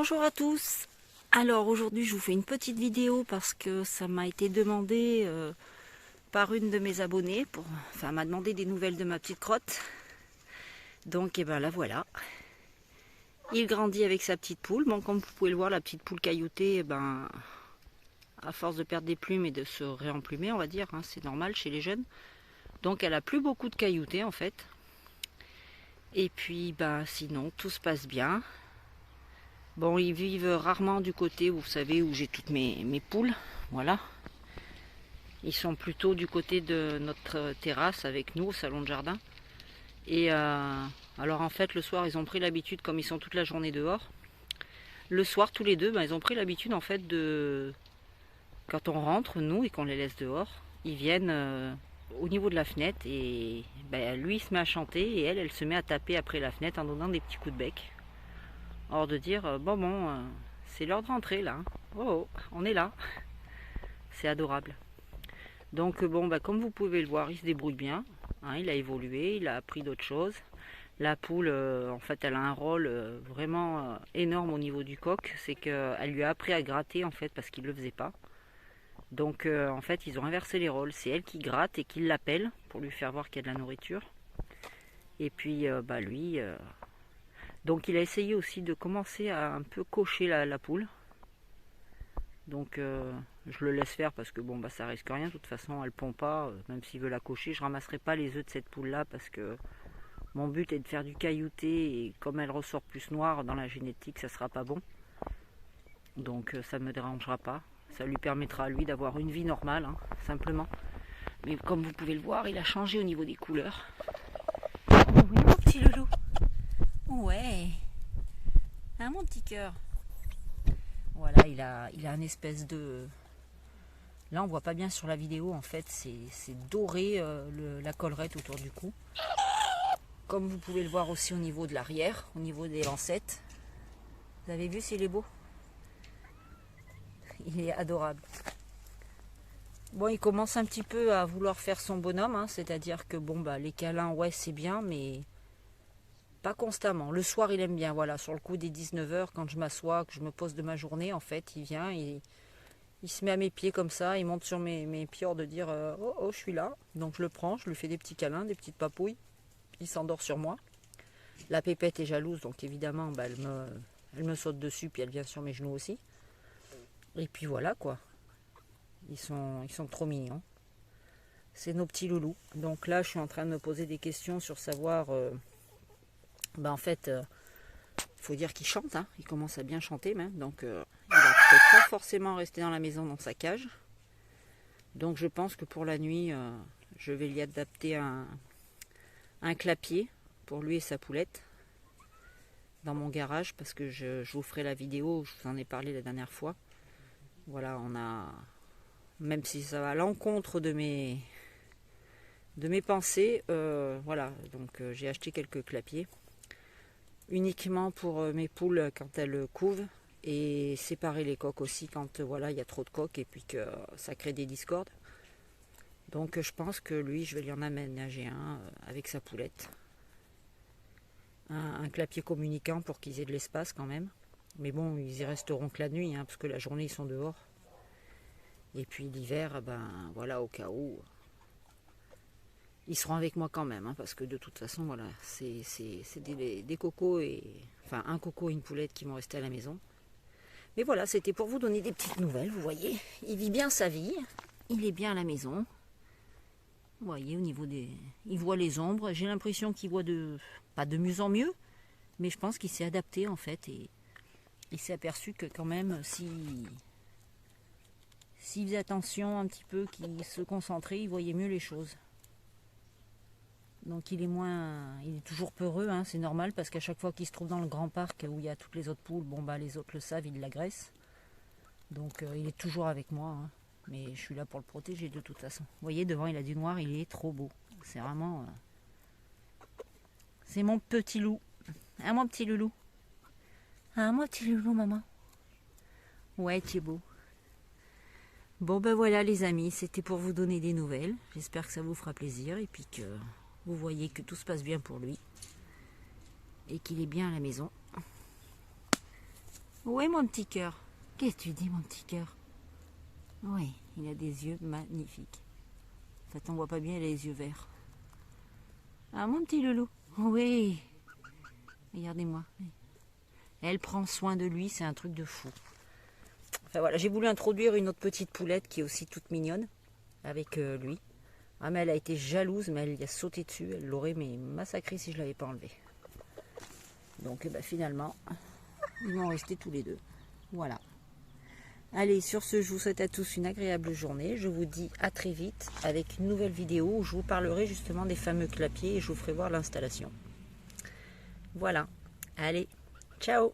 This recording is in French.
Bonjour à tous. Alors aujourd'hui je vous fais une petite vidéo parce que ça m'a été demandé par une de mes abonnées elle m'a demandé des nouvelles de ma petite crotte. Donc et ben la voilà. Il grandit avec sa petite poule. Bon, comme vous pouvez le voir, la petite poule cailloutée, à force de perdre des plumes et de se réemplumer, on va dire, hein, c'est normal chez les jeunes. Donc elle a plus beaucoup de cailloutés en fait. Et puis sinon tout se passe bien. Bon, ils vivent rarement du côté, vous savez, où j'ai toutes mes poules. Voilà. Ils sont plutôt du côté de notre terrasse avec nous, au salon de jardin. Et alors en fait, le soir, ils ont pris l'habitude, comme ils sont toute la journée dehors, le soir, tous les deux, ils ont pris l'habitude en fait de... Quand on rentre, nous, et qu'on les laisse dehors, ils viennent au niveau de la fenêtre et lui, il se met à chanter et elle se met à taper après la fenêtre en donnant des petits coups de bec. Hors de dire, c'est l'heure de rentrer là. Oh, on est là. C'est adorable. Donc comme vous pouvez le voir, il se débrouille bien. Hein, il a évolué, il a appris d'autres choses. La poule, en fait, elle a un rôle vraiment énorme au niveau du coq. C'est qu'elle lui a appris à gratter, en fait, parce qu'il ne le faisait pas. Donc, en fait, ils ont inversé les rôles. C'est elle qui gratte et qui l'appelle pour lui faire voir qu'il y a de la nourriture. Et puis, lui... Donc il a essayé aussi de commencer à un peu cocher la poule. Donc je le laisse faire parce que ça risque rien. De toute façon elle pond pas, même s'il veut la cocher. Je ramasserai pas les œufs de cette poule là parce que mon but est de faire du caillouté et comme elle ressort plus noire dans la génétique, ça sera pas bon. Donc ça ne me dérangera pas. Ça lui permettra à lui d'avoir une vie normale, hein, simplement. Mais comme vous pouvez le voir, il a changé au niveau des couleurs. Oh oui mon petit loulou. Ouais, hein, mon petit cœur. Voilà, il a une espèce de... Là, on voit pas bien sur la vidéo, en fait, c'est doré la collerette autour du cou. Comme vous pouvez le voir aussi au niveau de l'arrière, au niveau des lancettes. Vous avez vu s'il est beau? Il est adorable. Bon, il commence un petit peu à vouloir faire son bonhomme, hein, c'est-à-dire que les câlins, ouais, c'est bien, mais... pas constamment. Le soir, il aime bien. Voilà, sur le coup des 19h, quand je m'assois, que je me pose de ma journée, en fait, il vient, il se met à mes pieds comme ça, il monte sur mes pieds hors de dire oh, je suis là. Donc je le prends, je lui fais des petits câlins, des petites papouilles. Il s'endort sur moi. La pépette est jalouse, donc évidemment, elle me saute dessus, puis elle vient sur mes genoux aussi. Et puis voilà, quoi. Ils sont trop mignons. C'est nos petits loulous. Donc là, je suis en train de me poser des questions sur savoir... en fait, faut dire qu'il chante, hein. Il commence à bien chanter même, donc il va peut-être pas forcément rester dans la maison dans sa cage. Donc je pense que pour la nuit, je vais lui adapter un clapier pour lui et sa poulette dans mon garage, parce que je vous ferai la vidéo, je vous en ai parlé la dernière fois. Voilà, on a, même si ça va à l'encontre de mes pensées, voilà, donc j'ai acheté quelques clapiers uniquement pour mes poules quand elles couvent et séparer les coques aussi quand il y a trop de coques et puis que ça crée des discordes. Donc je pense que lui, je vais lui en aménager un avec sa poulette. Un clapier communicant pour qu'ils aient de l'espace quand même. Mais bon, ils y resteront que la nuit, hein, parce que la journée ils sont dehors. Et puis l'hiver, voilà, au cas où, ils seront avec moi quand même, hein, parce que de toute façon, voilà, c'est des cocos enfin un coco et une poulette qui m'ont resté à la maison. Mais voilà, c'était pour vous donner des petites nouvelles, vous voyez. Il vit bien sa vie, il est bien à la maison. Vous voyez, au niveau des... Il voit les ombres, j'ai l'impression qu'il voit pas de mieux en mieux, mais je pense qu'il s'est adapté en fait, et il s'est aperçu que quand même, s'il faisait attention un petit peu, qu'il se concentrait, il voyait mieux les choses. Donc il est toujours peureux, hein, c'est normal, parce qu'à chaque fois qu'il se trouve dans le grand parc où il y a toutes les autres poules, les autres le savent, ils l'agressent. Donc il est toujours avec moi, hein, mais je suis là pour le protéger de toute façon. Vous voyez, devant il a du noir, il est trop beau. C'est vraiment... c'est mon petit loup. Hein, mon petit loulou? Hein, mon petit loulou, maman? Ouais, tu es beau. Bon voilà les amis, c'était pour vous donner des nouvelles. J'espère que ça vous fera plaisir et puis que... vous voyez que tout se passe bien pour lui et qu'il est bien à la maison. Ouais, mon petit cœur. Qu'est-ce que tu dis, mon petit cœur? Oui, il a des yeux magnifiques. En fait, on voit pas bien, il a les yeux verts. Ah, mon petit loulou. Oui. Regardez-moi. Elle prend soin de lui, c'est un truc de fou. Enfin voilà, j'ai voulu introduire une autre petite poulette qui est aussi toute mignonne avec lui. Ah mais elle a été jalouse, mais elle y a sauté dessus, elle l'aurait massacré si je ne l'avais pas enlevé. Donc finalement, ils vont rester tous les deux. Voilà. Allez, sur ce, je vous souhaite à tous une agréable journée. Je vous dis à très vite avec une nouvelle vidéo où je vous parlerai justement des fameux clapiers et je vous ferai voir l'installation. Voilà. Allez, ciao!